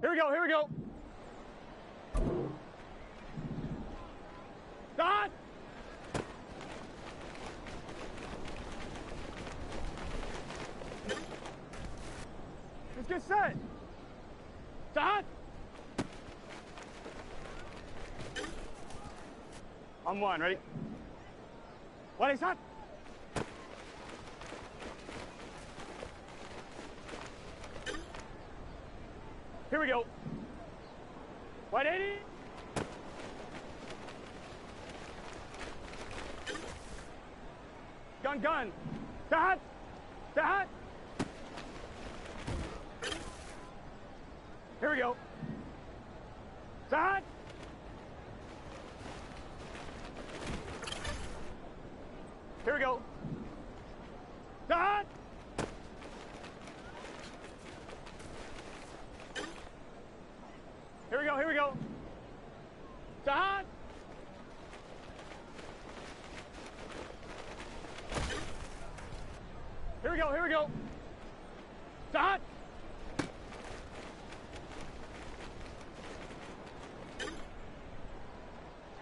Here we go, here we go. Start! Let's get set. Start! On one, ready? What is that? Here we go. 180. Gun, gun. Start. Start. Here we go. Start. Here we go. Start. Here we go, here we go. Start. Here we go, here we go. Start.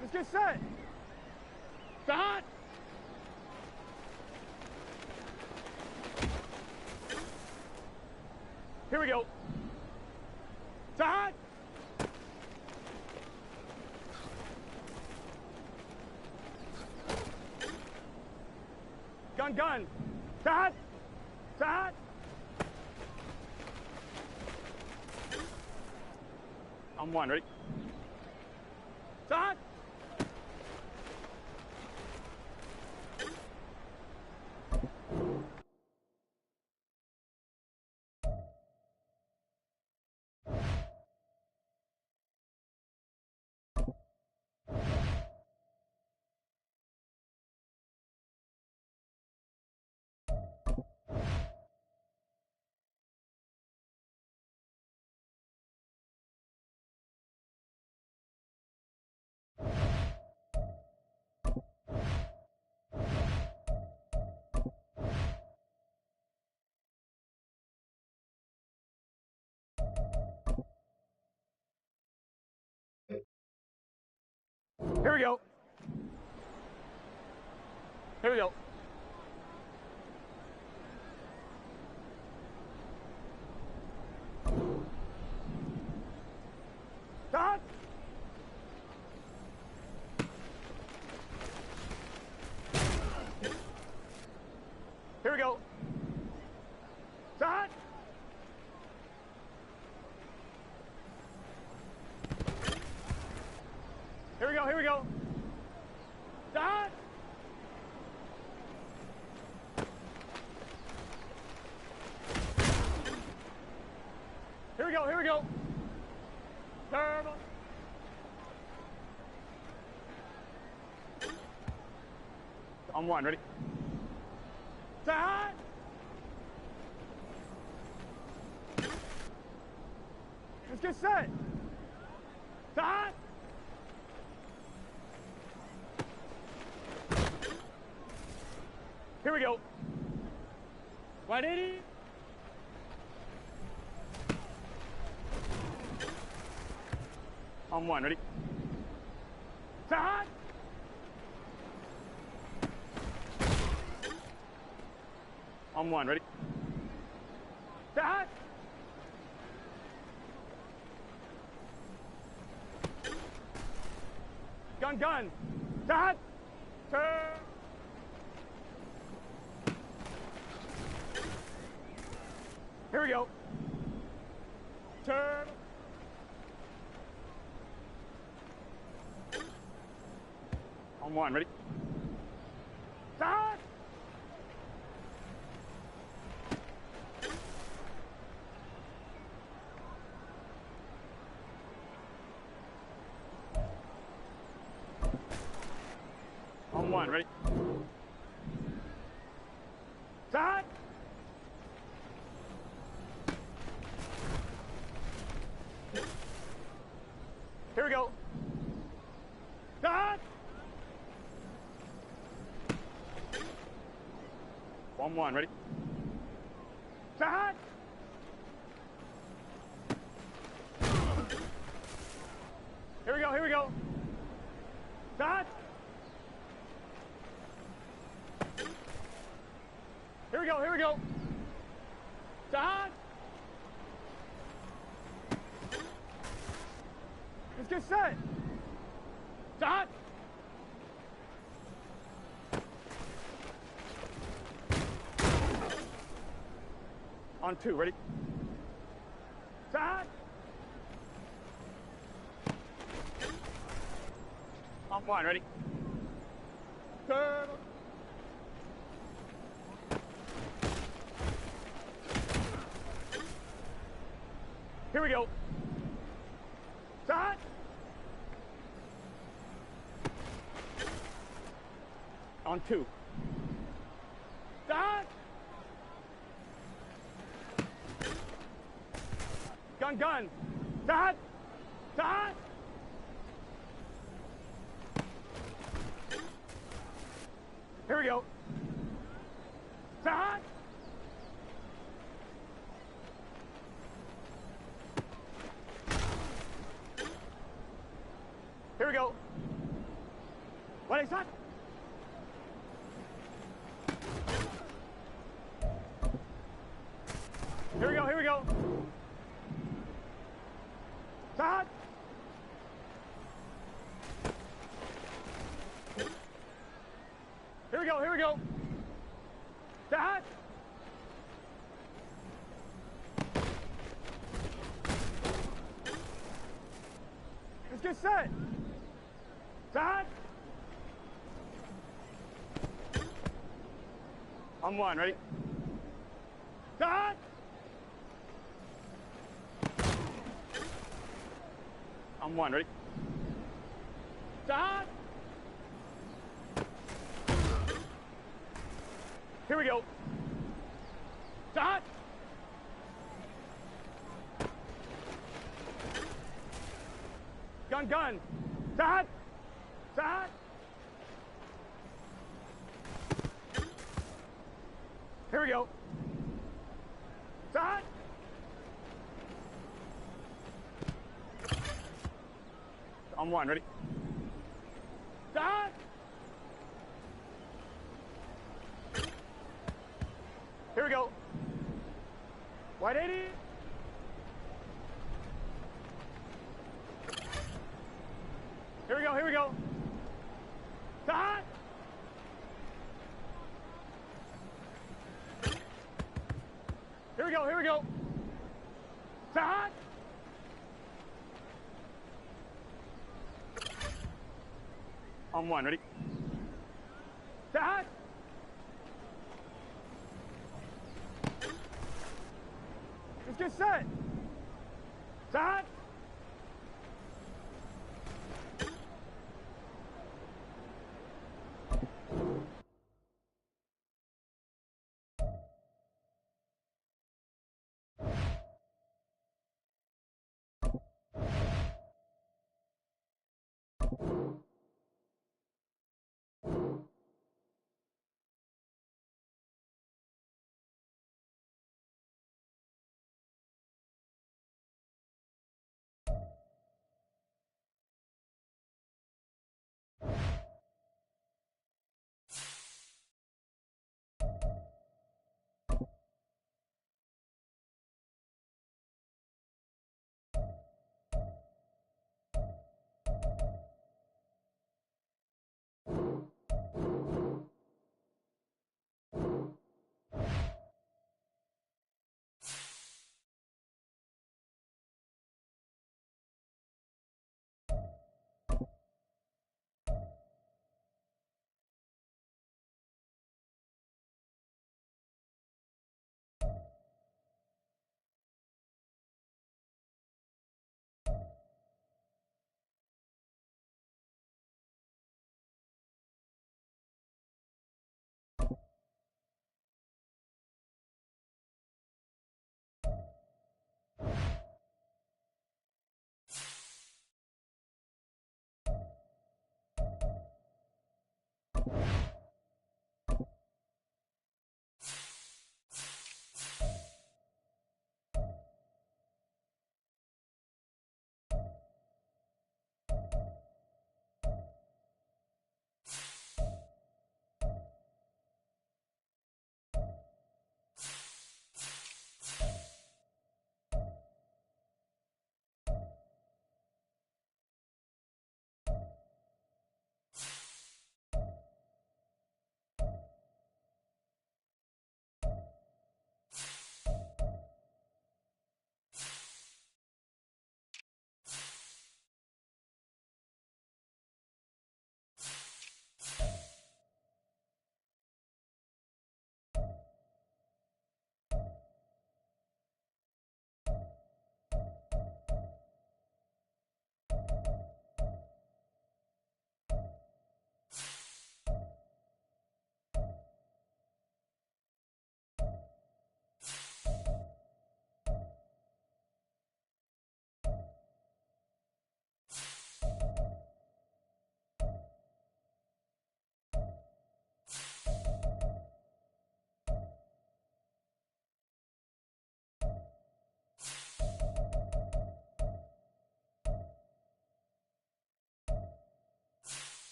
Let's get set. Start. Here we go. Start. Gun, gun. Start. Start. On one, ready? Start. Here we go. Here we go. Start. Here we go. Start. Here we go, here we go. Start. Here we go, here we go. Turbo. On one, ready? Start. Let's get set. Start. Here we go. 180. On one, ready? Start. On one, ready? Start. Gun, gun. Start. Turn. Here we go. Turn. On one, ready? Start. On one, ready? Start. Here we go. Start. 1-1, ready? Start. we go, here we go. Start. Let's get set. Start. On 2, ready? Start. On 1, ready? Turn. Here we go. Start. On 2. Start. Gun, gun. Start. Start. Here we go. Start. Here we go. What is that? Here we go, here we go. Start. Here we go, here we go. Start. Let's get set. Start. On 1, ready? Start. On 1, ready? Start. Here we go. Start. Gun, gun. Start. Start. Here we go. Start. On 1, ready? Start. Here we go. White 80. Here we go, here we go. Start. Here we go, here we go. Start. On 1, ready? Start. Let's get set. Start.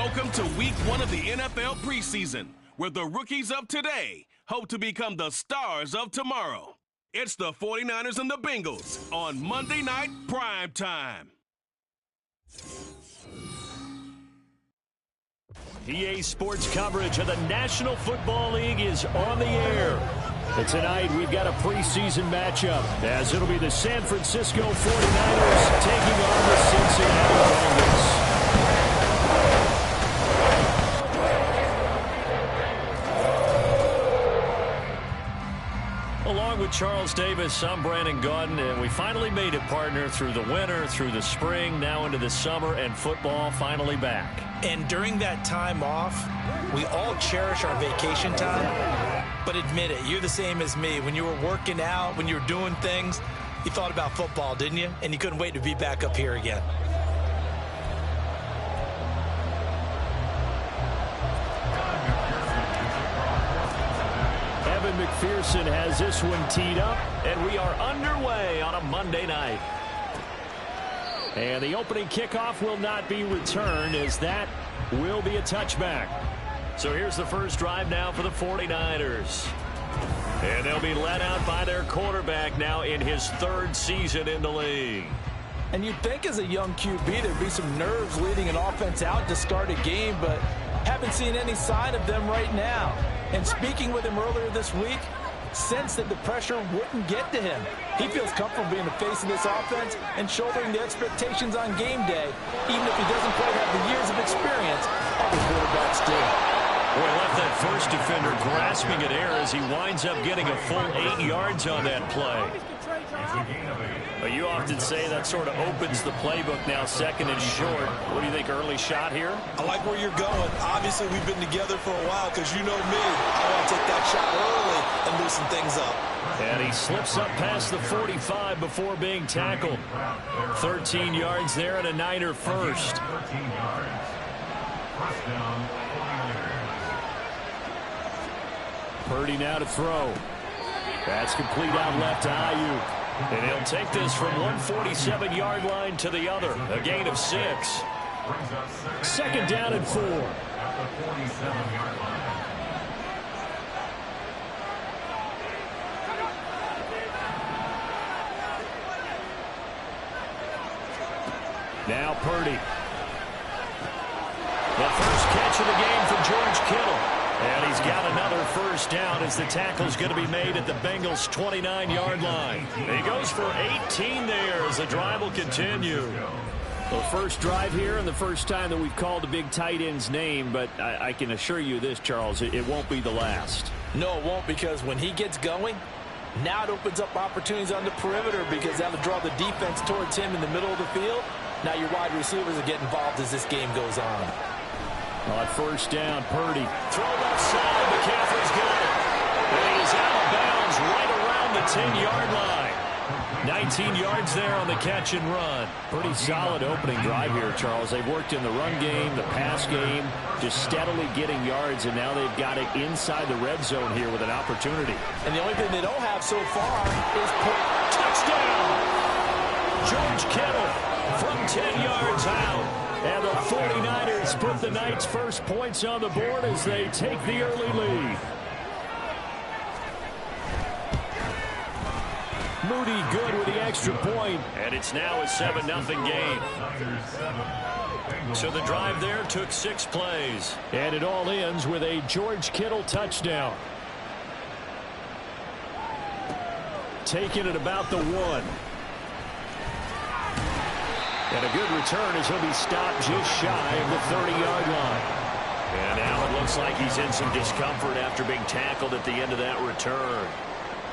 Welcome to week 1 of the NFL preseason, where the rookies of today hope to become the stars of tomorrow. It's the 49ers and the Bengals on Monday Night Prime Time. EA Sports coverage of the National Football League is on the air. And tonight we've got a preseason matchup, as it'll be the San Francisco 49ers taking on the Cincinnati Bengals. Along with Charles Davis, I'm Brandon Gaudin, and we finally made it, partner, through the winter, through the spring, now into the summer, and football finally back. And during that time off, we all cherish our vacation time. But admit it, you're the same as me. When you were working out, when you were doing things, you thought about football, didn't you? And you couldn't wait to be back up here again. Evan McPherson has this one teed up, and we are underway on a Monday night. And the opening kickoff will not be returned, as that will be a touchback. So here's the first drive now for the 49ers. And they'll be led out by their quarterback now in his 3rd season in the league. And you'd think as a young QB there'd be some nerves leading an offense out to start a game, but haven't seen any sign of them right now. And speaking with him earlier this week, sensed that the pressure wouldn't get to him. He feels comfortable being the face of this offense and shouldering the expectations on game day, even if he doesn't quite have the years of experience other quarterbacks do. Boy, left that first defender grasping at air as he winds up getting a full 8 yards on that play. But you often say that sort of opens the playbook now, 2nd and short. What do you think, early shot here? I like where you're going. Obviously, we've been together for a while because you know me. I want to take that shot early and loosen things up. And he slips up past the 45 before being tackled. 13 yards there and a Niner first. Purdy now to throw. That's complete out left to Ayuk. And he'll take this from 147-yard line to the other. A gain of 6. 2nd down and 4. Now Purdy. The first catch of the game for George Kittle. And he's got another first down as the tackle's going to be made at the Bengals' 29-yard line. He goes for 18 there as the drive will continue. Well, first drive here and the first time that we've called the big tight end's name, but I can assure you this, Charles, it won't be the last. No, it won't, because when he gets going, now it opens up opportunities on the perimeter because that'll draw the defense towards him in the middle of the field. Now your wide receivers will get involved as this game goes on. On first down, Purdy. Throw left side. McCaffrey's got it. And he's out of bounds right around the 10-yard line. 19 yards there on the catch and run. Pretty solid opening drive here, Charles. They've worked in the run game, the pass game, just steadily getting yards, and now they've got it inside the red zone here with an opportunity. And the only thing they don't have so far is touchdown! George Kittle from 10 yards out. And the 49ers put the Knights' first points on the board as they take the early lead. Moody good with the extra point, and it's now a 7-0 game. So the drive there took 6 plays. And it all ends with a George Kittle touchdown. Taking it about the 1. And a good return as he'll be stopped just shy of the 30-yard line. And now it looks like he's in some discomfort after being tackled at the end of that return.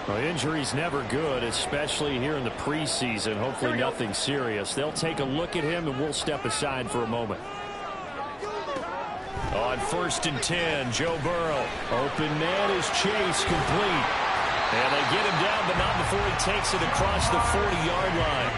Well, injury's never good, especially here in the preseason. Hopefully nothing serious. They'll take a look at him, and we'll step aside for a moment. On 1st and 10, Joe Burrow. Open man is Chase, complete. And they get him down, but not before he takes it across the 40-yard line.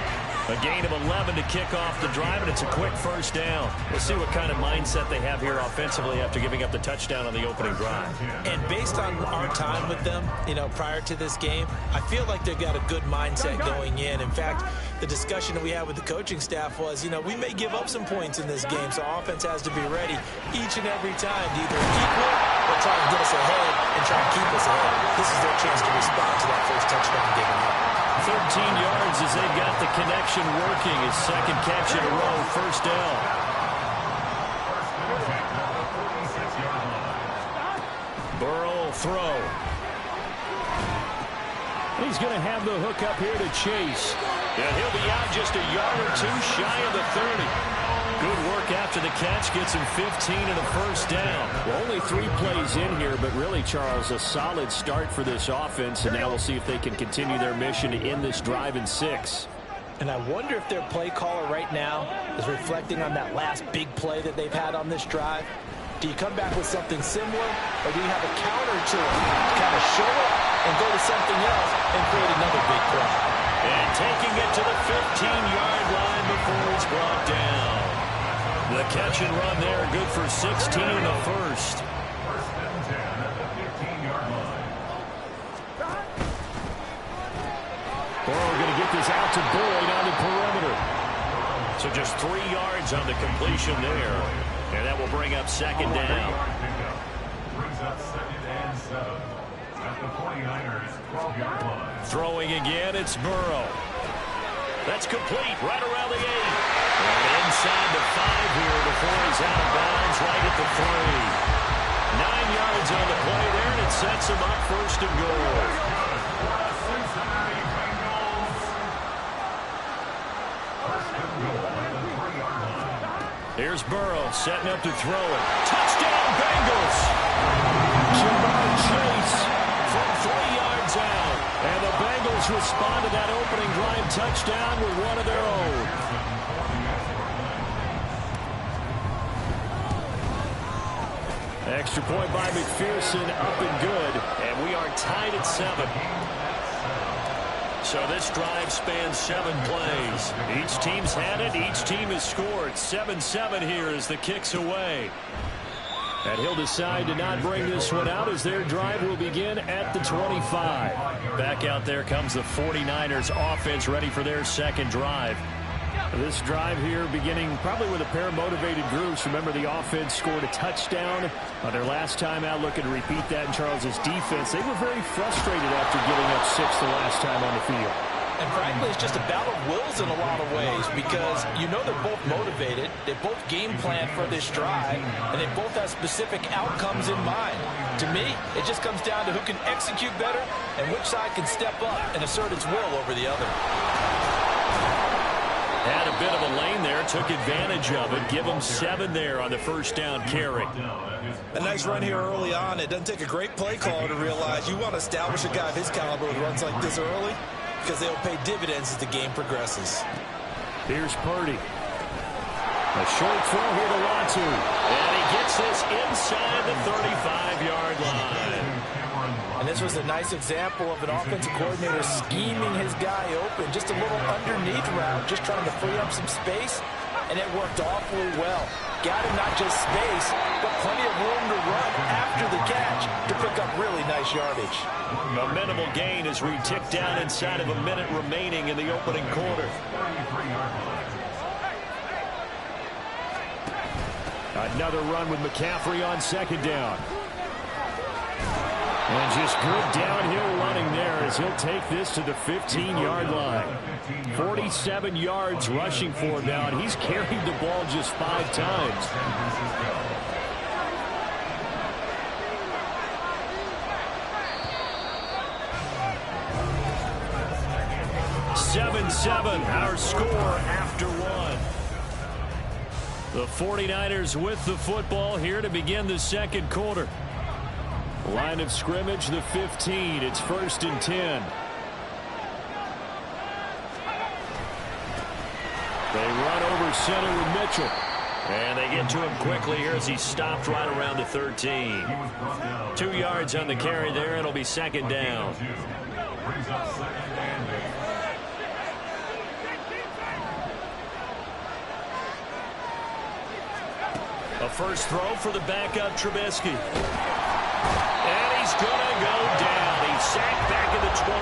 A gain of 11 to kick off the drive, and it's a quick first down. We'll see what kind of mindset they have here offensively after giving up the touchdown on the opening drive. And based on our time with them, prior to this game, I feel like they've got a good mindset going in. In fact, the discussion that we had with the coaching staff was, we may give up some points in this game, so our offense has to be ready each and every time to either equal or try to get us ahead and try to keep us ahead. This is their chance to respond to that first touchdown given up. 13 yards as they've got the connection working. His second catch in a row, first down. Burrow will throw. He's going to have the hook up here to Chase. And he'll be out just a yard or two shy of the 30. Good work after the catch, gets him 15 and a first down. Well, only 3 plays in here, but really, Charles, a solid start for this offense, and now we'll see if they can continue their mission to end this drive in 6. And I wonder if their play caller right now is reflecting on that last big play that they've had on this drive. Do you come back with something similar, or do you have a counter to it to kind of show it and go to something else and create another big play? And taking it to the 15-yard line before it's brought down. The catch and run there, good for 16 and a first. Burrow going to get this out to Boyd on the perimeter. So just 3 yards on the completion there. And that will bring up second down. Brings up second and 7 at the 49ers 12-yard line. Throwing again, it's Burrow. That's complete, right around the 8. And inside the 5 here before he's out of bounds, right at the 3. 9 yards on the play there, and it sets him up first and goal. Cincinnati Bengals. First and goal at the 3-yard line. Here's Burrow setting up to throw it. Touchdown, Bengals! Jamar Chase from 3 yards out. And the Bengals respond to that opening drive touchdown with one of their own. Extra point by McPherson, up and good. And we are tied at 7. So this drive spans 7 plays. Each team's had it. Each team has scored. 7-7 here as the kick's away. And he'll decide to not bring this one out as their drive will begin at the 25. Back out there comes the 49ers offense ready for their second drive. This drive here beginning probably with a pair of motivated groups. Remember, the offense scored a touchdown on their last time out. Looking to repeat that in Charles's defense. They were very frustrated after giving up 6 the last time on the field. And frankly, it's just a battle of wills in a lot of ways because they're both motivated. They both game plan for this drive, and they both have specific outcomes in mind. To me, it just comes down to who can execute better and which side can step up and assert its will over the other. Had a bit of a lane there, took advantage of it. Give him 7 there on the first down carry. A nice run here early on. It doesn't take a great play caller to realize you want to establish a guy of his caliber who runs like this early because they'll pay dividends as the game progresses. Here's Purdy. A short throw here to Latu. And he gets this inside the 35-yard line. And this was a nice example of an offensive coordinator scheming his guy open. Just a little underneath route, just trying to free up some space, and it worked awfully well. Got him not just space, but plenty of room to run after the catch to pick up really nice yardage. A minimal gain as we tick down inside of a minute remaining in the opening quarter. Another run with McCaffrey on second down. And just good downhill running there as he'll take this to the 15-yard line. 47 yards rushing for him now, and he's carried the ball just 5 times. 7-7, our score after 1. The 49ers with the football here to begin the second quarter. Line of scrimmage, the 15. It's 1st and 10. They run over center with Mitchell. And they get to him quickly here as he stopped right around the 13. 2 yards on the carry there. It'll be second down. The first throw for the backup, Trubisky. And he's going to go down. He's sacked back at the 24.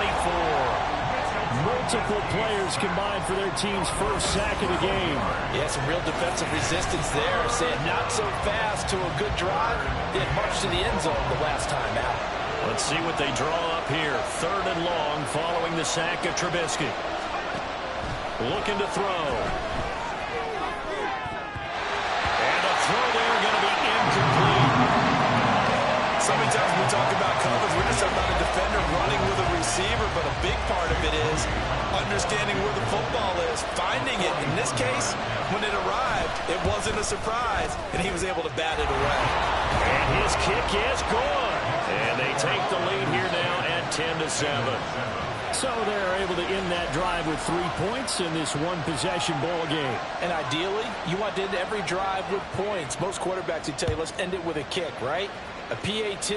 Multiple players combined for their team's first sack of the game. Yeah, some real defensive resistance there. Saying not so fast to a good drive. Didn't march to the end zone the last time out. Let's see what they draw up here. 3rd and long following the sack of Trubisky. Looking to throw. And a throw there going to be incomplete. So many times we talk about coverage, we're just about a defender running with a receiver, but a big part of it is understanding where the football is, finding it. In this case, when it arrived, it wasn't a surprise, and he was able to bat it away. And his kick is good. And they take the lead here now at 10-7. So they're able to end that drive with 3 points in this one-possession ball game. And ideally, you want to end every drive with points. Most quarterbacks would tell you, let's end it with a kick, right? A PAT,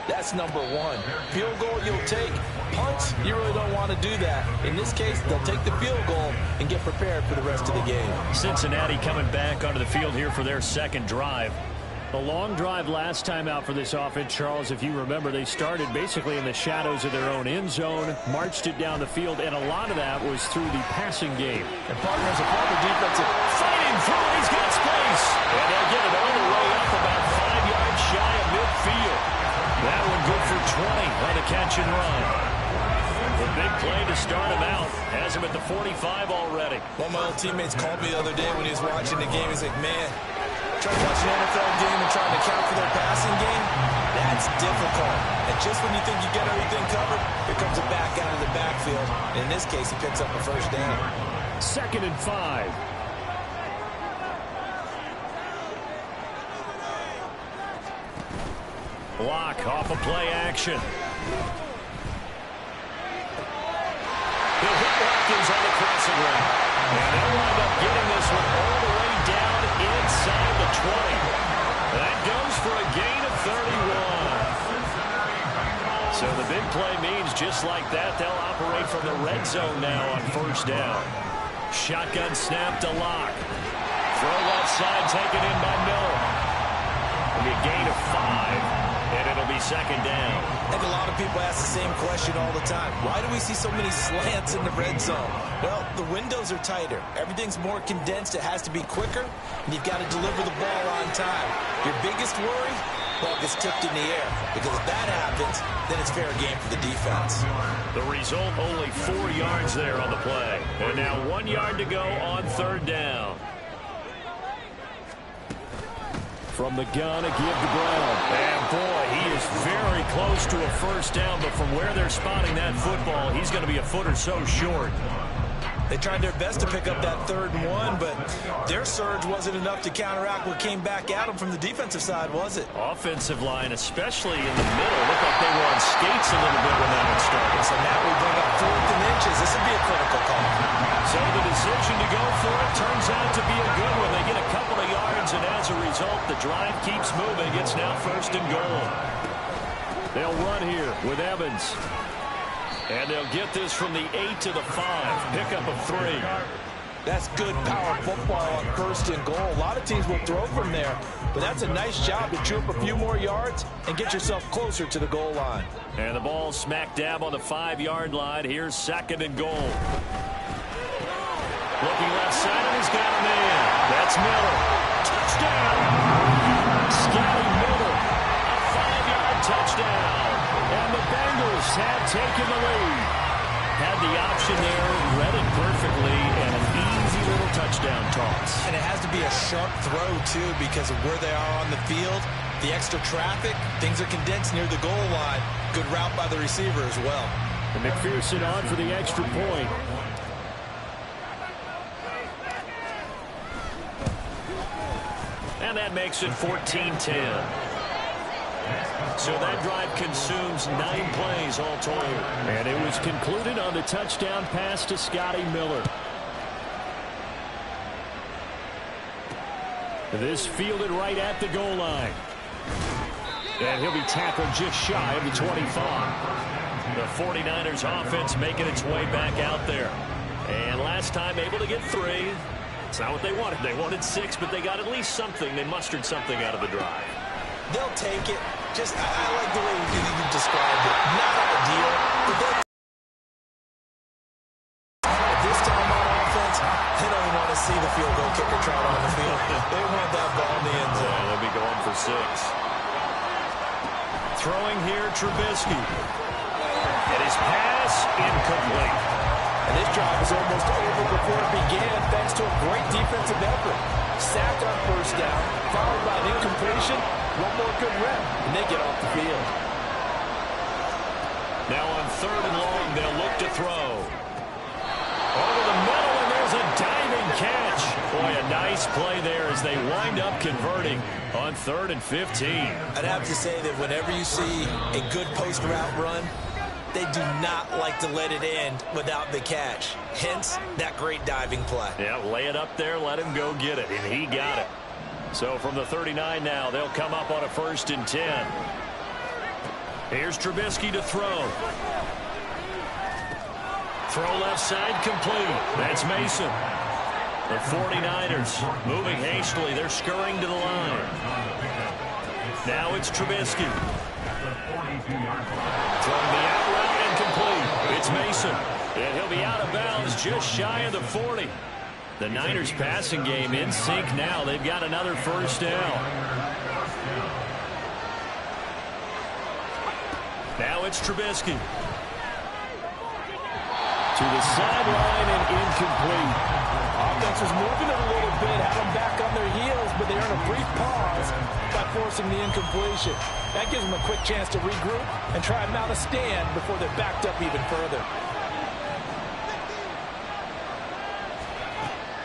that's number 1. Field goal you'll take. Punts, you really don't want to do that. In this case, they'll take the field goal and get prepared for the rest of the game. Cincinnati coming back onto the field here for their second drive. A long drive last time out for this offense, Charles. If you remember, they started basically in the shadows of their own end zone, marched it down the field, and a lot of that was through the passing game. And partners a part of defensive. Fighting through, he's got space. And they'll get it all the way up about 5 yards shy of midfield. That one good for 20 on the catch and run. The big play to start him out. Has him at the 45 already. One of my old teammates called me the other day when he was watching the game. He's like, man, trying to watch an NFL game and trying to account for their passing game, that's difficult. And just when you think you get everything covered, here comes a back out of the backfield. In this case, he picks up a first down. 2nd and 5. Block off of play action. He'll hit Watkins on the crossing route. And they'll wind up getting this one all the way down inside the 20. That goes for a gain of 31. So the big play means just like that, they'll operate from the red zone now on first down. Shotgun snap to Locke. Throw left side taken in by Miller. It'll be a gain of 5. And it'll be second down. I think a lot of people ask the same question all the time. Why do we see so many slants in the red zone? Well, the windows are tighter. Everything's more condensed. It has to be quicker, and you've got to deliver the ball on time. Your biggest worry? Ball gets tipped in the air. Because if that happens, then it's fair game for the defense. The result, only 4 yards there on the play. And now 1 yard to go on third down. From the gun, a give to Brown. And boy, he is very close to a first down, but from where they're spotting that football, he's going to be a foot or so short. They tried their best to pick up that 3rd and 1, but their surge wasn't enough to counteract what came back at them from the defensive side, was it? Offensive line, especially in the middle, looked like they were on skates a little bit when that one started. So now we bring up 4th and inches. This would be a critical call. So the decision to go for it turns out to be a good one. They get a couple of yards, and as a result, the drive keeps moving. It's now 1st and goal. They'll run here with Evans. And they'll get this from the 8 to the 5. Pickup of 3. That's good power football on 1st and goal. A lot of teams will throw from there, but that's a nice job to chew up a few more yards and get yourself closer to the goal line. And the ball smack dab on the 5-yard line. Here's 2nd and goal. Looking left side, and he's got him in. That's Miller. Touchdown! Scotty Miller. A 5-yard touchdown. And the Bengals have taken the lead. Had the option there, read it perfectly, and an easy little touchdown toss. And it has to be a sharp throw, too, because of where they are on the field. The extra traffic, things are condensed near the goal line. Good route by the receiver as well. And McPherson on for the extra point. And that makes it 14-10. So that drive consumes 9 plays all told. And it was concluded on the touchdown pass to Scotty Miller. This fielded right at the goal line. And he'll be tackled just shy of the 25. The 49ers offense making its way back out there. And last time able to get 3. It's not what they wanted. They wanted 6, but they got at least something. They mustered something out of the drive. They'll take it. Just, I like the way you described it. Not ideal, but they'll this time on offense, they don't want to see the field goal kicker trot on the field. They want that ball in the end zone. Yeah, they'll be going for 6. Throwing here, Trubisky. And his pass incomplete. And this drive is almost over before it began thanks to a great defensive effort. Sack on first down, followed by an incompletion. One more good rep, and they get off the field. Now on 3rd and long, they'll look to throw. Over the middle, and there's a diving catch. Boy, a nice play there as they wind up converting on 3rd and 15. I'd have to say that whenever you see a good post route run, they do not like to let it end without the catch. Hence, that great diving play. Yeah, lay it up there, let him go get it, and he got it. So from the 39 now, they'll come up on a 1st and 10. Here's Trubisky to throw. Throw left side complete. That's Mason. The 49ers moving hastily. They're scurrying to the line. Now it's Trubisky. Throwing the out route incomplete. It's Mason. And he'll be out of bounds just shy of the 40. The Niners passing game in sync now. They've got another 1st down. Now it's Trubisky. To the sideline and incomplete. Offense was moving it a little bit, had them back on their heels, but they earn a brief pause by forcing the incompletion. That gives them a quick chance to regroup and try and mount a stand before they're backed up even further.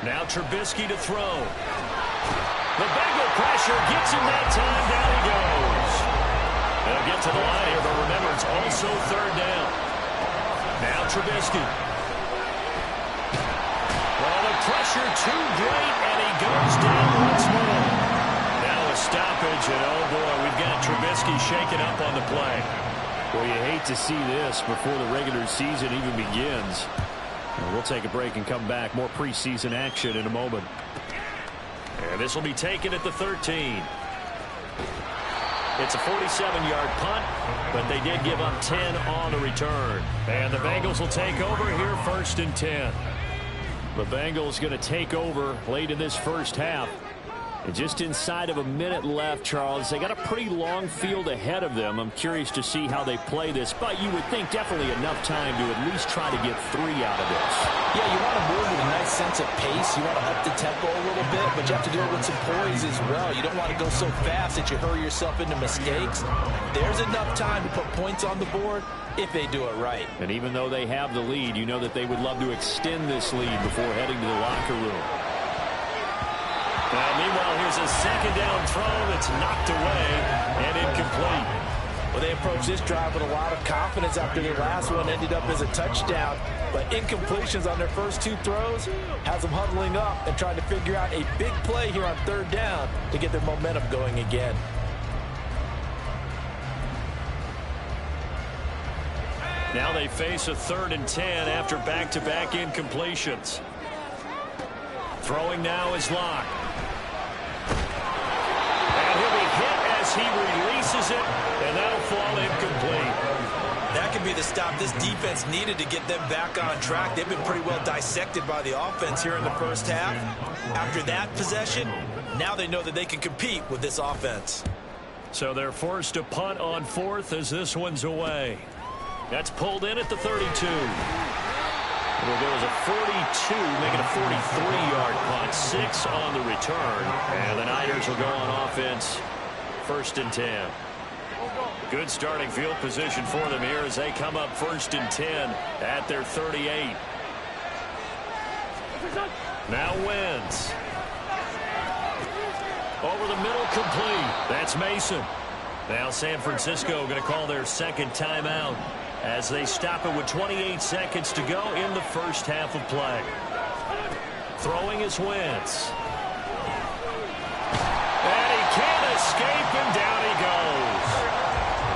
Now Trubisky to throw. The Bengal pressure gets him that time. Down he goes. They'll get to the line here, but remember, it's also 3rd down. Now Trubisky. Well, the pressure too great, and he goes down once more. Now a stoppage, and oh boy, we've got Trubisky shaken up on the play. Well, you hate to see this before the regular season even begins. We'll take a break and come back. More preseason action in a moment. And this will be taken at the 13. It's a 47-yard punt, but they did give up 10 on the return. And the Bengals will take over here 1st and 10. The Bengals going to take over late in this first half. And just inside of a minute left, Charles. They got a pretty long field ahead of them. I'm curious to see how they play this, but you would think definitely enough time to at least try to get 3 out of this. Yeah, you want to move with a nice sense of pace. You want to up the tempo a little bit, but you have to do it with some poise as well. You don't want to go so fast that you hurry yourself into mistakes. There's enough time to put points on the board if they do it right. And even though they have the lead, you know that they would love to extend this lead before heading to the locker room. Now, meanwhile, here's a 2nd down throw that's knocked away and incomplete. Well, they approached this drive with a lot of confidence after their last one ended up as a touchdown. But incompletions on their first 2 throws has them huddling up and trying to figure out a big play here on 3rd down to get their momentum going again. Now they face a 3rd and 10 after back-to-back incompletions. Throwing now is Locke. And he'll be hit as he releases it, and that'll fall incomplete. That could be the stop this defense needed to get them back on track. They've been pretty well dissected by the offense here in the first half. After that possession, now they know that they can compete with this offense. So they're forced to punt on 4th as this one's away. That's pulled in at the 32. It'll go as a 42, making a 43-yard punt. 6 on the return. And the Niners will go on offense. 1st and 10. Good starting field position for them here as they come up 1st and 10 at their 38. Now Wentz. Over the middle, complete. That's Mason. Now San Francisco going to call their 2nd timeout as they stop it with 28 seconds to go in the first half of play. Throwing is Wentz. And he can't escape, and down he goes.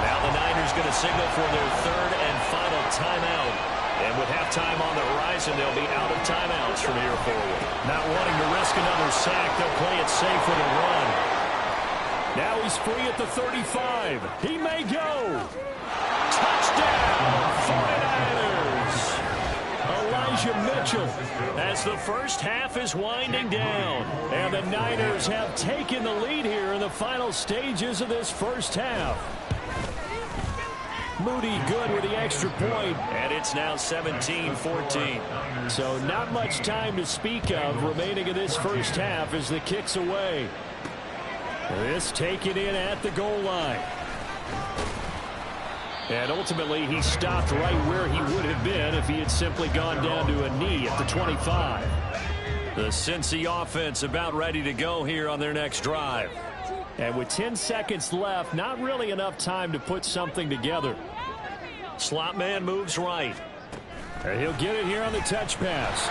Now the Niners going to signal for their 3rd and final timeout And with halftime on the horizon, they'll be out of timeouts from here forward. Not wanting to risk another sack, they'll play it safe with a run. Now he's free at the 35. He may go. Touchdown, 49ers. Elijah Mitchell as the first half is winding down. And the Niners have taken the lead here in the final stages of this first half. Moody good with the extra point, and it's now 17-14. So not much time to speak of remaining in this first half as the kick's away. This taken in at the goal line. And ultimately, he stopped right where he would have been if he had simply gone down to a knee at the 25. The Cincy offense about ready to go here on their next drive. And with 10 seconds left, not really enough time to put something together. Slot man moves right. And he'll get it here on the touch pass.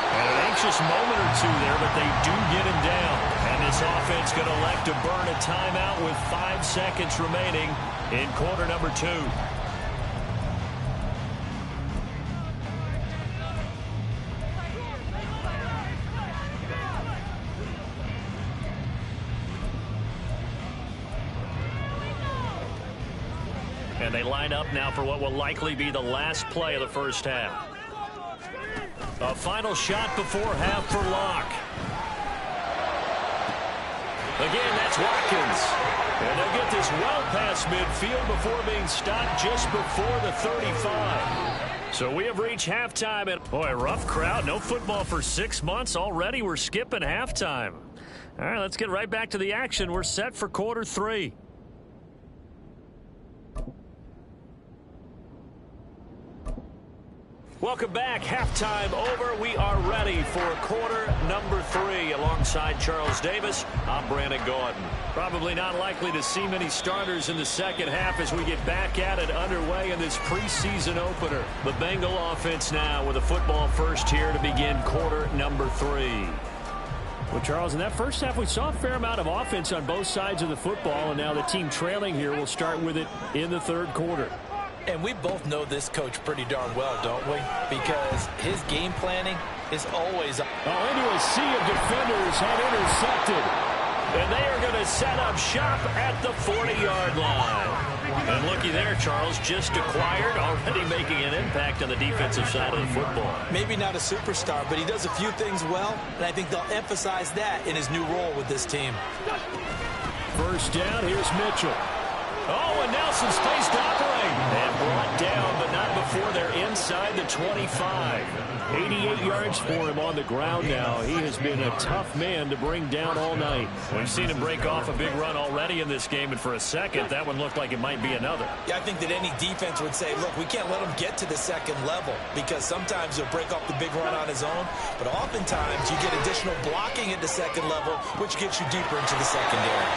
And an anxious moment or two there, but they do get him down. And this offense going to elect to burn a timeout with 5 seconds remaining in quarter number 2. And they line up now for what will likely be the last play of the first half. A final shot before half for Locke. Again, that's Watkins. And they'll get this well past midfield before being stopped just before the 35. So we have reached halftime. And boy, rough crowd. No football for 6 months. Already we're skipping halftime. All right, let's get right back to the action. We're set for quarter 3. Welcome back. Halftime over. We are ready for quarter number 3 alongside Charles Davis. I'm Brandon Gordon. Probably not likely to see many starters in the second half as we get back at it underway in this preseason opener. The Bengal offense now with a football first here to begin quarter number 3. Well, Charles, in that first half, we saw a fair amount of offense on both sides of the football, and now the team trailing here will start with it in the third quarter. And we both know this coach pretty darn well, don't we? Because his game planning is always up. Into a sea of defenders and intercepted. And they are going to set up shop at the 40-yard line. And looky there, Charles, just acquired, already making an impact on the defensive side of the football. Maybe not a superstar, but he does a few things well, and I think they'll emphasize that in his new role with this team. First down, here's Mitchell. Oh, and Nelson stays doubling. And brought down, but not before they're inside the 25. 88 yards for him on the ground now. He has been a tough man to bring down all night. We've seen him break off a big run already in this game, and for a second, that one looked like it might be another. Yeah, I think that any defense would say, look, we can't let him get to the second level, because sometimes he'll break off the big run on his own, but oftentimes you get additional blocking at the second level, which gets you deeper into the secondary.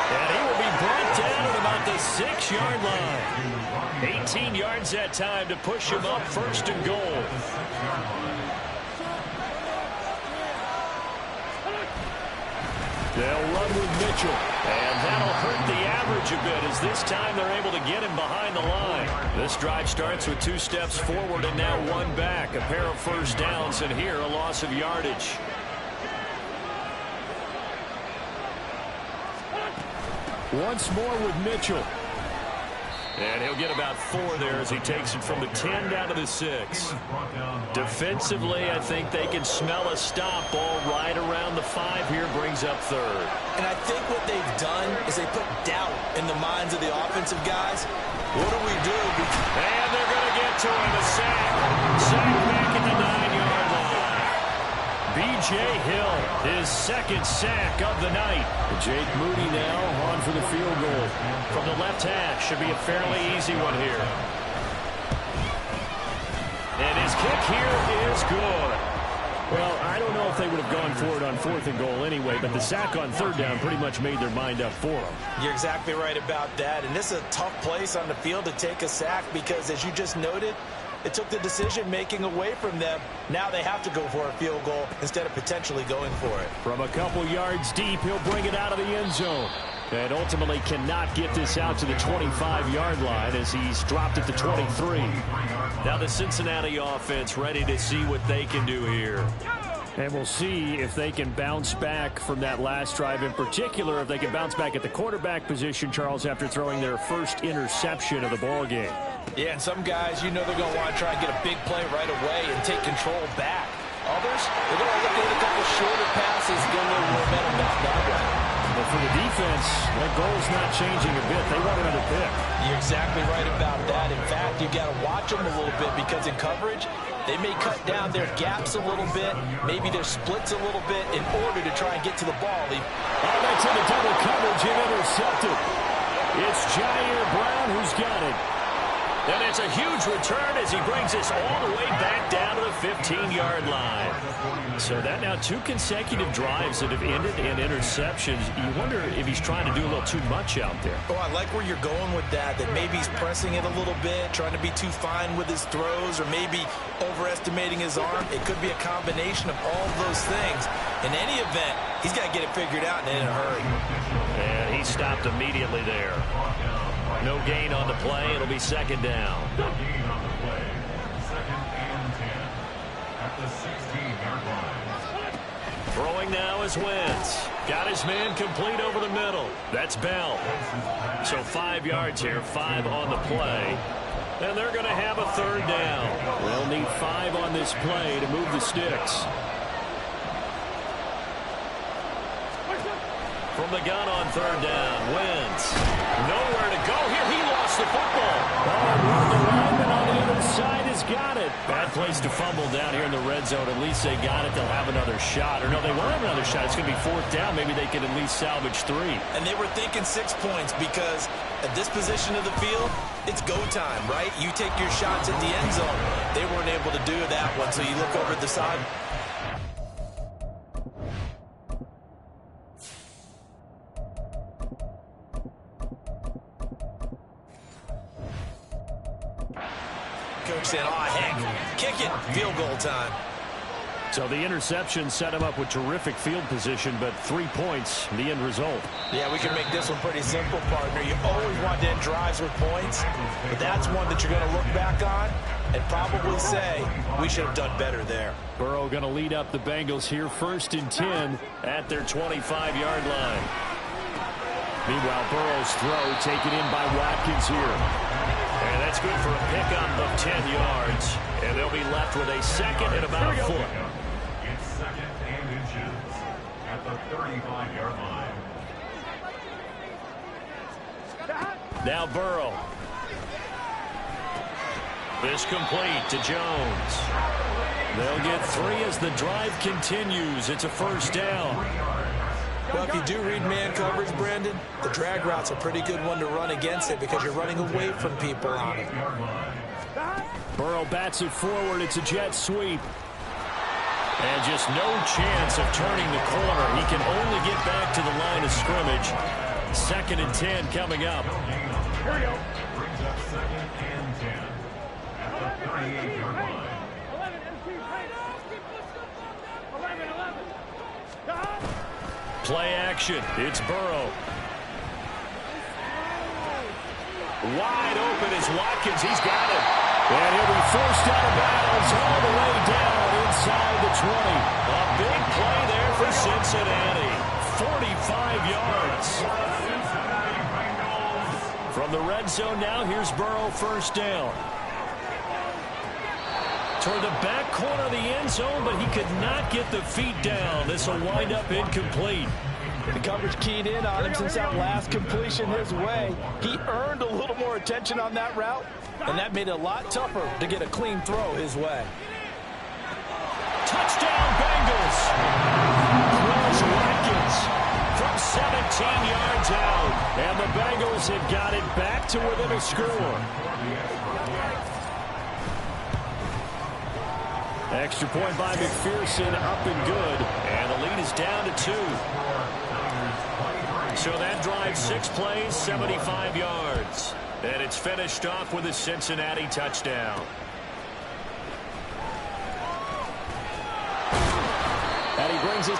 And he will be brought down at about the 6-yard line. 18 yards that time to push him up first and goal. They'll run with Mitchell. And that'll hurt the average a bit as this time they're able to get him behind the line. This drive starts with 2 steps forward and now 1 back. A pair of first downs, and here a loss of yardage. Once more with Mitchell. And he'll get about 4 there as he takes it from the 10 down to the 6. Defensively, I think they can smell a stop. Ball right around the 5 here, brings up 3rd. And I think what they've done is they put doubt in the minds of the offensive guys. What do we do? And they're going to get to him. A sack. Sack back at the 9-yard line. B.J. Hill, his 2nd sack of the night. Jake Moody now on for the field goal. From the left hash, should be a fairly easy one here. And his kick here is good. Well, I don't know if they would have gone for it on 4th and goal anyway, but the sack on 3rd down pretty much made their mind up for them. You're exactly right about that. And this is a tough place on the field to take a sack because, as you just noted, it took the decision-making away from them. Now they have to go for a field goal instead of potentially going for it. From a couple yards deep, he'll bring it out of the end zone. And ultimately cannot get this out to the 25-yard line as he's dropped at the 23. Now the Cincinnati offense ready to see what they can do here. And we'll see if they can bounce back from that last drive, in particular, if they can bounce back at the quarterback position, Charles, after throwing their first interception of the ball game. Yeah, and some guys, you know they're going to want to try and get a big play right away and take control back. Others, they're going to look at a couple shorter passes, get a little momentum back that way. But for the defense, that goal's not changing a bit. They want another pick. You're exactly right about that. In fact, you've got to watch them a little bit because in coverage, they may cut down their gaps a little bit, maybe their splits a little bit in order to try and get to the ball. Oh, that's in the double coverage and intercepted. It's Jair Brown who's got it. And it's a huge return as he brings us all the way back down to the 15-yard line. So that now 2 consecutive drives that have ended in interceptions. You wonder if he's trying to do a little too much out there. Oh, I like where you're going with that maybe he's pressing it a little bit, trying to be too fine with his throws, or maybe overestimating his arm. It could be a combination of all of those things. In any event, he's got to get it figured out and in a hurry. And he stopped immediately there. No gain on the play. It'll be second down. No gain on the play. Second and 10 at the 16-yard line. Throwing now is Wentz. Got his man complete over the middle. That's Bell. So 5 yards here, 5 on the play. And they're going to have a third down. They'll need 5 on this play to move the sticks. From the gun on third down, Wentz. Nowhere to go here. He lost the football. Oh, the lineman on the other side has got it. Bad place to fumble down here in the red zone. At least they got it. They'll have another shot. Or no, they won't have another shot. It's going to be fourth down. Maybe they can at least salvage 3. And they were thinking 6 points because at this position of the field, it's go time, right? You take your shots at the end zone. They weren't able to do that one, so you look over at the side. Coach said, oh, heck, kick it, field goal time. So the interception set him up with terrific field position, but 3 points, the end result. Yeah, we can make this one pretty simple, partner. You always want to end drives with points, but that's one that you're going to look back on and probably say, we should have done better there. Burrow going to lead up the Bengals here, 1st and 10 at their 25-yard line. Meanwhile, Burrow's throw taken in by Watkins here. And that's good for a pickup of 10 yards. And they'll be left with a second and about a foot. It's second and inches at the 35-yard line. Now Burrow. This complete to Jones. They'll get 3 as the drive continues. It's a first down. Well, if you do read man coverage, Brandon, the drag route's a pretty good one to run against it because you're running away from people on it. Burrow bats it forward. It's a jet sweep. And just no chance of turning the corner. He can only get back to the line of scrimmage. 2nd and 10 coming up. Here we go. Brings up second and 10 at the 38-yard line. 11. Play action. It's Burrow. Wide open is Watkins. He's got it. And he'll be forced out of bounds all the way down inside the 20. A big play there for Cincinnati. 45 yards. From the red zone now, here's Burrow, first down. Toward the back corner of the end zone, but he could not get the feet down. This will wind up incomplete. The coverage keyed in on him since that last completion his way. He earned a little more attention on that route, and that made it a lot tougher to get a clean throw his way. Touchdown, Bengals! Cross Watkins from 17 yards out. And the Bengals have got it back to within a score. Extra point by McPherson, up and good. And the lead is down to 2. So that drives 6 plays, 75 yards. And it's finished off with a Cincinnati touchdown. And he brings his...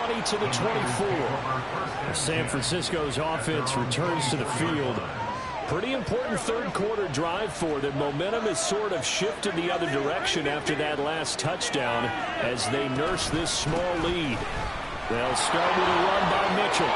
20 to the 24. San Francisco's offense returns to the field. Pretty important third quarter drive for them. Momentum has sort of shifted the other direction after that last touchdown as they nurse this small lead. They'll start with a run by Mitchell.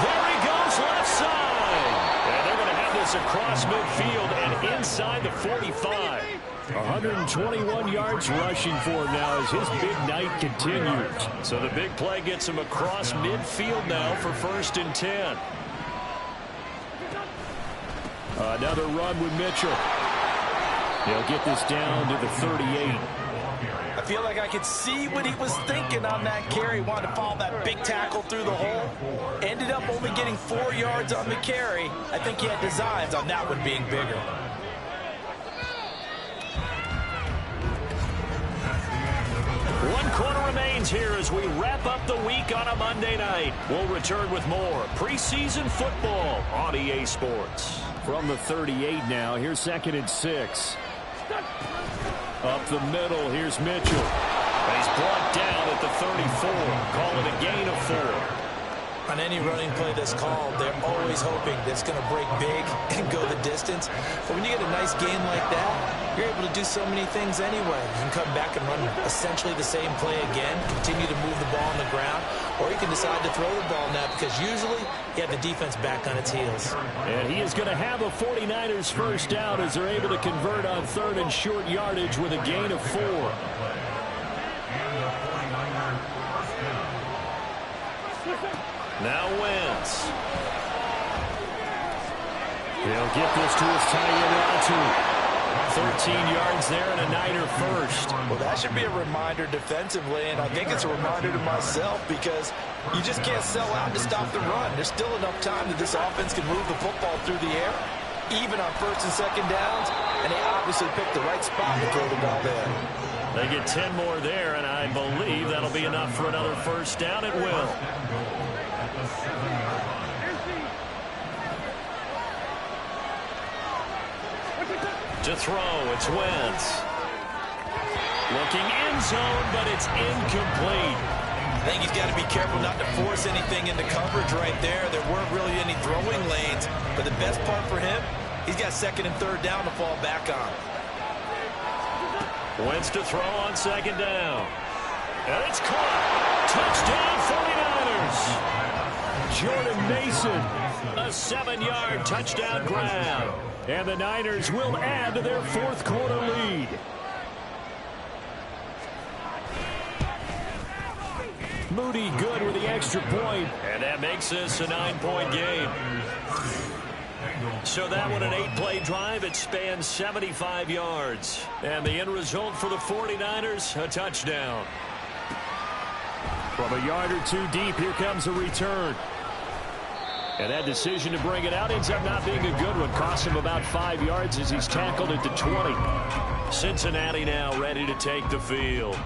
There he goes left side. And they're going to have this across midfield and inside the 45. 121 yards rushing for him now as his big night continues. So the big play gets him across midfield now for 1st and 10. Another run with Mitchell. He'll get this down to the 38. I feel like I could see what he was thinking on that carry. Wanted to follow that big tackle through the hole. Ended up only getting 4 yards on the carry. I think he had designs on that one being bigger. One quarter remains here as we wrap up the week on a Monday night. We'll return with more preseason football on EA Sports. From the 38 now, here's 2nd and 6. Up the middle, here's Mitchell. He's brought down at the 34. Call it a gain of 4. On any running play that's called, they're always hoping that it's going to break big and go the distance. But when you get a nice gain like that, you're able to do so many things anyway. You can come back and run essentially the same play again, continue to move the ball on the ground, or you can decide to throw the ball now because usually you have the defense back on its heels. And he is going to have a 49ers first down as they're able to convert on 3rd and short yardage with a gain of 4. Now Wentz. He'll get this to his tight end Altu. 13 yards there and a Niner first. Well, that should be a reminder defensively, and I think it's a reminder to myself because you just can't sell out to stop the run. There's still enough time that this offense can move the football through the air, even on 1st and 2nd downs, and they obviously picked the right spot to throw the ball there. They get 10 more there, and I believe that'll be enough for another first down. It will. To throw, it's Wentz. Looking end zone, but it's incomplete. I think he's got to be careful not to force anything into coverage right there. There weren't really any throwing lanes, but the best part for him, he's got 2nd and 3rd down to fall back on. Wentz to throw on 2nd down. And it's caught. Touchdown 49ers. Jordan Mason. A 7-yard touchdown grab. And the Niners will add to their 4th quarter lead. Moody good with the extra point. And that makes this a 9-point game. So that one, an 8-play drive. It spans 75 yards. And the end result for the 49ers, a touchdown. From a yard or 2 deep, here comes a return. And that decision to bring it out ends up not being a good one. Cost him about 5 yards as he's tackled at the 20. Cincinnati now ready to take the field.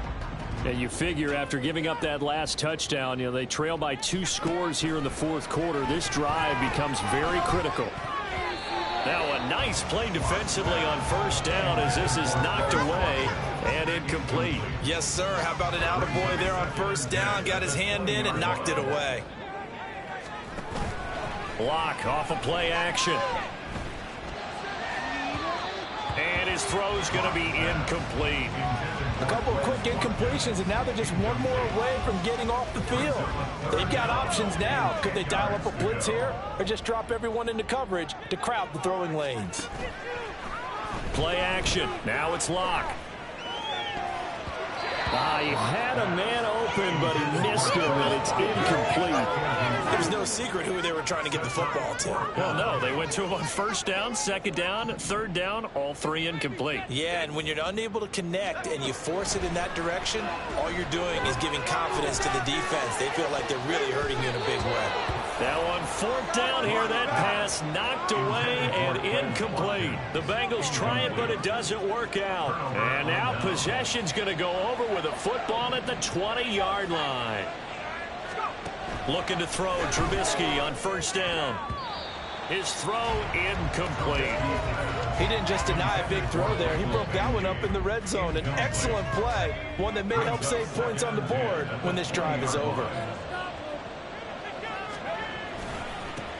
And you figure after giving up that last touchdown, they trail by 2 scores here in the 4th quarter. This drive becomes very critical. Now a nice play defensively on 1st down as this is knocked away and incomplete. Yes, sir. How about an attaboy there on 1st down? Got his hand in and knocked it away. Block off of play action. And his throw's going to be incomplete. A couple of quick incompletions, and now they're just one more away from getting off the field. They've got options now. Could they dial up a blitz here or just drop everyone into coverage to crowd the throwing lanes? Play action. Now it's Locke. He had a man open, but he missed him, and it's incomplete. There's no secret who they were trying to get the football to. Well, no, they went to him on 1st down, 2nd down, 3rd down, all 3 incomplete. Yeah, and when you're unable to connect and you force it in that direction, all you're doing is giving confidence to the defense. They feel like they're really hurting you in a big way. Now on 4th down here, that pass knocked away and incomplete. The Bengals try it, but it doesn't work out. And now possession's going to go over with a football at the 20-yard line. Looking to throw Trubisky on 1st down. His throw incomplete. He didn't just deny a big throw there. He broke that one up in the red zone. An excellent play, one that may help save points on the board when this drive is over.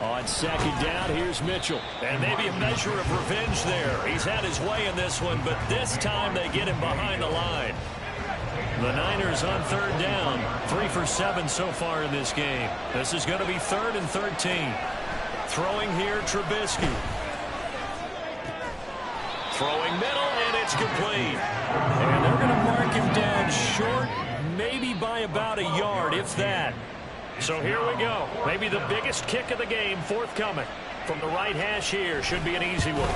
On second down, here's Mitchell. And maybe a measure of revenge there. He's had his way in this one, but this time they get him behind the line. The Niners on third down. 3 for 7 so far in this game. This is going to be 3rd and 13. Throwing here, Trubisky. Throwing middle, and it's complete. And they're going to mark him down short, maybe by about a yard, if that. So here we go. Maybe the biggest kick of the game forthcoming. From the right hash here. Should be an easy one.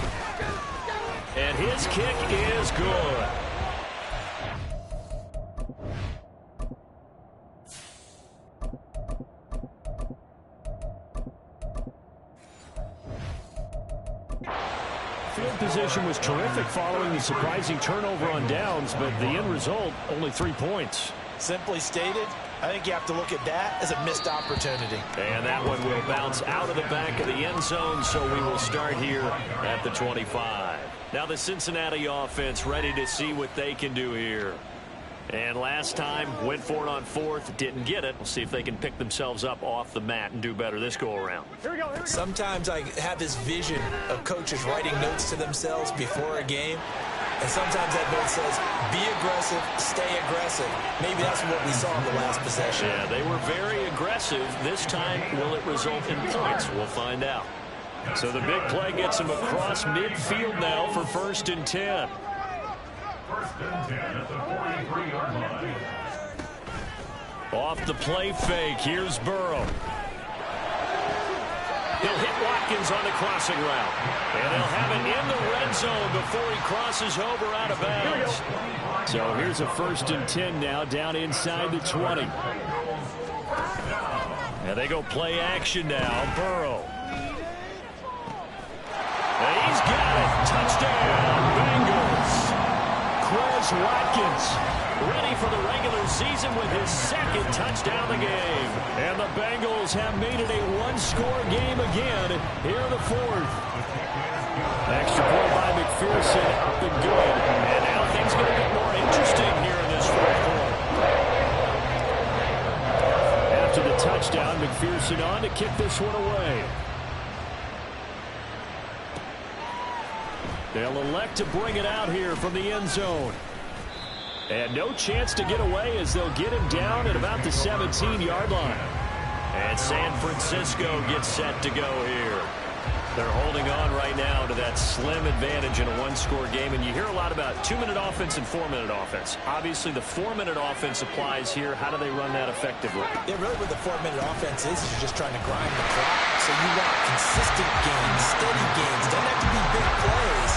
And his kick is good. Field position was terrific following the surprising turnover on downs, but the end result, only 3 points. Simply stated, I think you have to look at that as a missed opportunity. And that one will bounce out of the back of the end zone, so we will start here at the 25. Now the Cincinnati offense ready to see what they can do here. And last time, went for it on 4th, didn't get it. We'll see if they can pick themselves up off the mat and do better this go-around. Sometimes I have this vision of coaches writing notes to themselves before a game. And sometimes that note says, be aggressive, stay aggressive. Maybe that's what we saw in the last possession. Yeah, they were very aggressive. This time, will it result in points? We'll find out. So the big play gets him across midfield now for 1st and 10. 1st and 10 at the 43-yard line. Off the play fake, here's Burrow. He'll hit Watkins on the crossing route. And they'll have it in the red zone before he crosses over out of bounds. So here's a 1st and 10 now, down inside the 20. And they go play action now. Burrow. And he's got it. Touchdown, Bengals. Chris Watkins ready for the regular season with his 2nd touchdown of the game. And the Bengals have made it a one-score game again here in the 4th. Extra point by McPherson, up and good. And now things going to get more interesting here in this 4th quarter. After the touchdown, McPherson on to kick this one away. They'll elect to bring it out here from the end zone. And no chance to get away as they'll get him down at about the 17-yard line. And San Francisco gets set to go here. They're holding on right now to that slim advantage in a one-score game. And you hear a lot about 2-minute offense and 4-minute offense. Obviously, the 4-minute offense applies here. How do they run that effectively? Yeah, really what the 4-minute offense is you're just trying to grind the clock. So you want consistent gains, steady gains. Don't have to be big plays,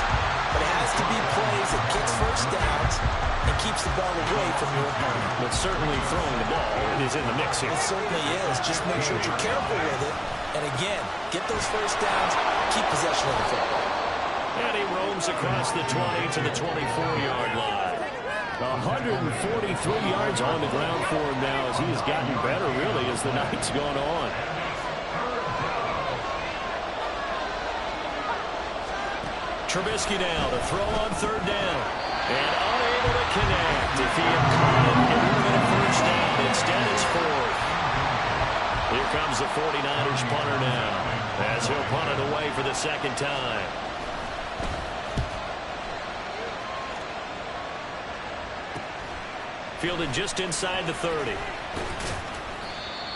but it has to be plays that gets first downs and keeps the ball away from your opponent. But certainly throwing the ball is in the mix here. It certainly is. Just make sure you're careful with it. And again, get those first downs, keep possession of the football. And he roams across the 20 to the 24-yard line. 143 yards on the ground for him now as he has gotten better, really, as the night's gone on. Trubisky now to throw on 3rd down. And unable to connect. If he had caught it, it would have been a 1st down. Instead, it's 4th. Here comes the 49ers punter now, as he'll punt it away for the 2nd time. Fielded just inside the 30.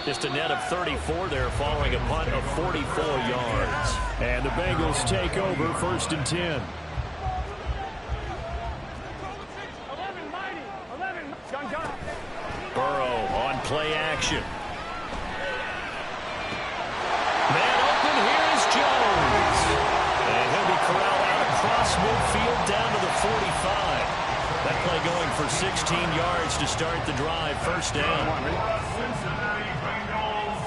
Just a net of 34 there following a punt of 44 yards. And the Bengals take over 1st and 10. Burrow on play action. Man open, here's Jones. And he'll be corralled out across midfield down to the 45. That play going for 16 yards to start the drive. 1st down. Cincinnati Bengals.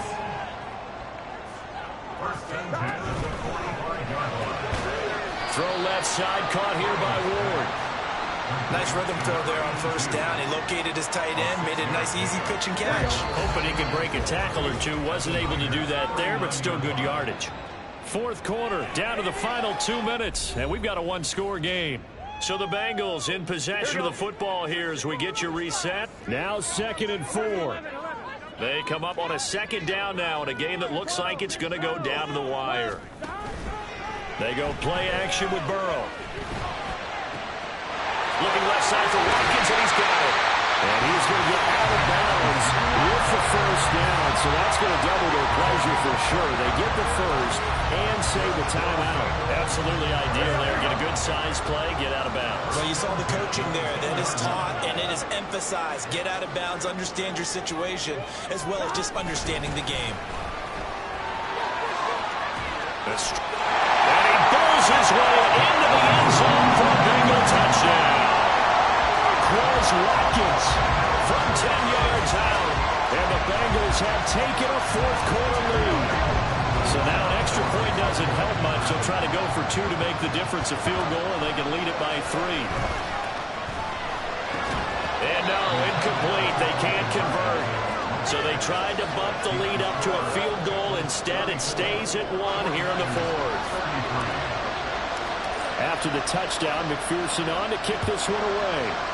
1st and 10 at the 45-yard line. Throw left side, caught here by Ward. Nice rhythm throw there on 1st down. He located his tight end, made it a nice easy pitch and catch. Hoping he could break a tackle or two. Wasn't able to do that there, but still good yardage. 4th quarter, down to the final 2 minutes, and we've got a one-score game. So the Bengals in possession of the football here as we get you reset. Now 2nd and 4. They come up on a second down now in a game that looks like it's going to go down to the wire. They go play action with Burrow. Looking left side for Watkins, and he's got it. And he's going to get out of bounds with the first down, so that's going to double their pleasure for sure. They get the first and save the timeout. Absolutely ideal there. Get a good size play, get out of bounds. Well, you saw the coaching there. That is taught and it is emphasized. Get out of bounds, understand your situation, as well as just understanding the game. And he blows his way into the end zone for a Bengal touchdown. Watkins from 10 yards out, and the Bengals have taken a fourth-quarter lead. So now an extra point doesn't help much. They'll try to go for 2 to make the difference a field goal, and they can lead it by 3. And no, incomplete. They can't convert. So they tried to bump the lead up to a field goal. Instead, it stays at 1 here in the fourth. After the touchdown, McPherson on to kick this one away.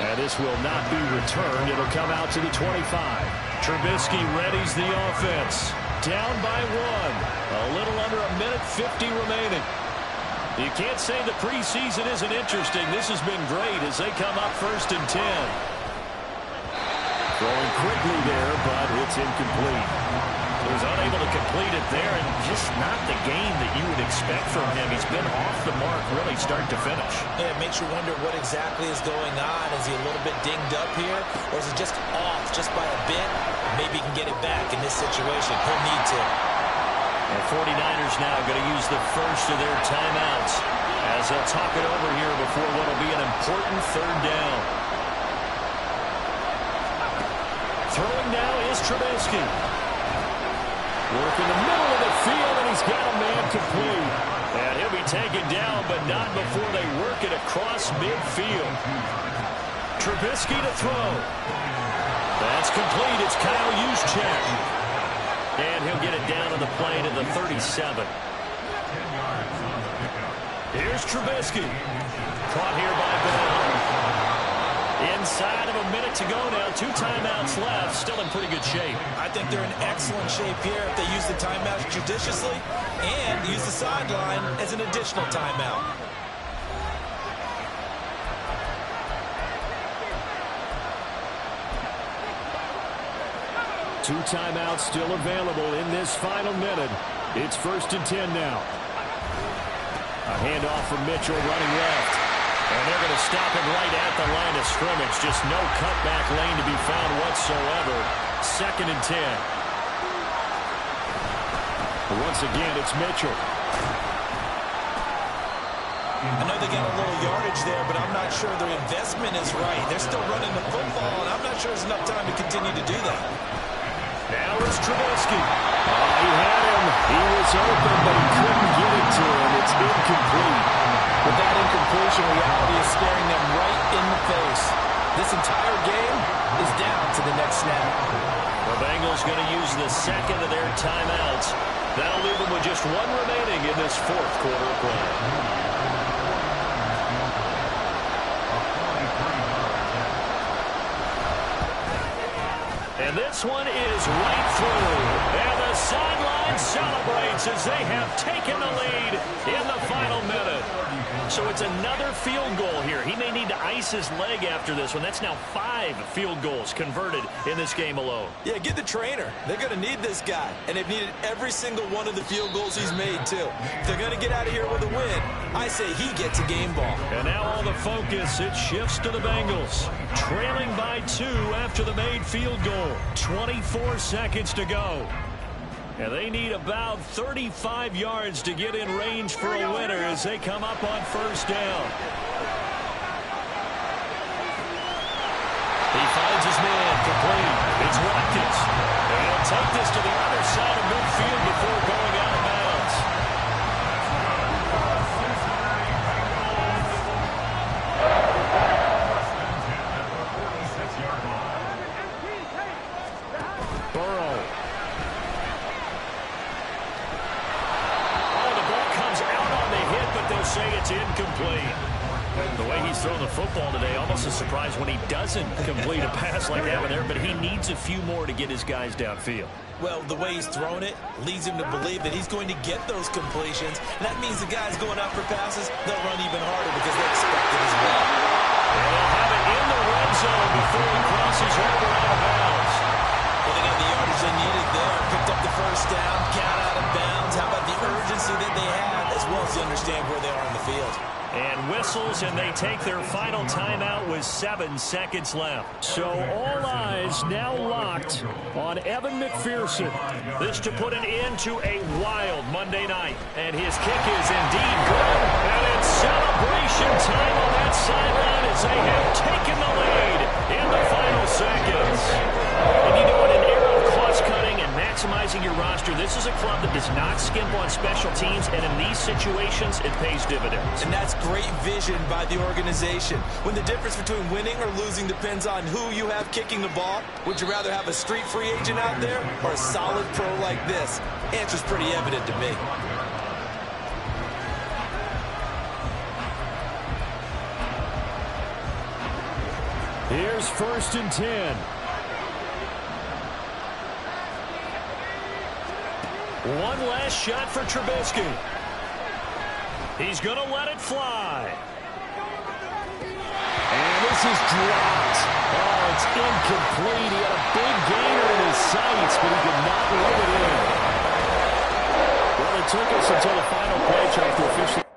And this will not be returned. It'll come out to the 25. Trubisky readies the offense. Down by 1. A little under a minute 50 remaining. You can't say the preseason isn't interesting. This has been great as they come up 1st and 10. Throwing quickly there, but it's incomplete. He was unable to complete it there, and just not the game that you would expect from him. He's been off the mark really start to finish. Yeah, it makes you wonder what exactly is going on. Is he a little bit dinged up here, or is it just off just by a bit? Maybe he can get it back in this situation. He'll need to. The 49ers now going to use the first of their timeouts as they'll talk it over here before what will be an important 3rd down. Throwing now is Trubisky. Work in the middle of the field, and he's got a man complete. And he'll be taken down, but not before they work it across midfield. Trubisky to throw. That's complete. It's Kyle Juszczyk. And he'll get it down on the play to the 37. Here's Trubisky. Caught here by Bell. Inside of a minute to go now. 2 timeouts left. Still in pretty good shape. I think they're in excellent shape here if they use the timeouts judiciously and use the sideline as an additional timeout. Two timeouts still available in this final minute. It's 1st and 10 now. A handoff from Mitchell running left. And they're going to stop him right at the line of scrimmage. Just no cutback lane to be found whatsoever. 2nd and 10. Once again, it's Mitchell. I know they got a little yardage there, but I'm not sure their investment is right. They're still running the football, and I'm not sure there's enough time to continue to do that. Now it's Trubisky. He had him. He was open, but he couldn't get it to him. It's incomplete. But that incompletion reality is staring them right in the face. This entire game is down to the next snap. The Bengals going to use the 2nd of their timeouts. That'll leave them with just 1 remaining in this 4th quarter play. And this one is right through. And the sideline celebrates as they have taken the lead in the final minute. So it's another field goal here. He may need to ice his leg after this one. That's now 5 field goals converted in this game alone. Yeah, get the trainer. They're going to need this guy. And they've needed every single one of the field goals he's made, too. If they're going to get out of here with a win, I say he gets a game ball. And now all the focus, it shifts to the Bengals. Trailing by 2 after the made field goal. 24 seconds to go. And they need about 35 yards to get in range for a winner as they come up on 1st down. He finds his man complete. It's Watkins. And he'll take this to the other side of midfield before going out of bounds. Burrow. Oh, the ball comes out on the hit, but they'll say it's incomplete. The way he's thrown the football today, almost a surprise when he doesn't complete a pass like that one there, but he needs a few more to get his guys downfield. Well, the way he's thrown it leads him to believe that he's going to get those completions, and that means the guys going out for passes, they'll run even harder because they expect it as well. And they'll have it in the red zone before he crosses over out of bounds. Well, they got the yardage they needed there, picked up the first down, got out of bounds. How about the urgency that they have, as well as to understand where they are on the field? And whistles, and they take their final timeout with 7 seconds left. So all eyes now locked on Evan McPherson. This to put an end to a wild Monday night. And his kick is indeed good. And it's celebration time on that sideline as they have taken the lead in the final seconds. And you know, in an era of cost-cutting and maximizing your roster, this is a club that does not skimp on special teams, and in these situations, it pays dividends. And that's great vision by the organization. When the difference between winning or losing depends on who you have kicking the ball, would you rather have a street free agent out there or a solid pro like this? Answer's pretty evident to me. Here's 1st and 10. One last shot for Trubisky. He's going to let it fly. And this is dropped. Oh, it's incomplete. He had a big gainer in his sights, but he could not let it in. Well, it took us until the final play, Chuck, to officially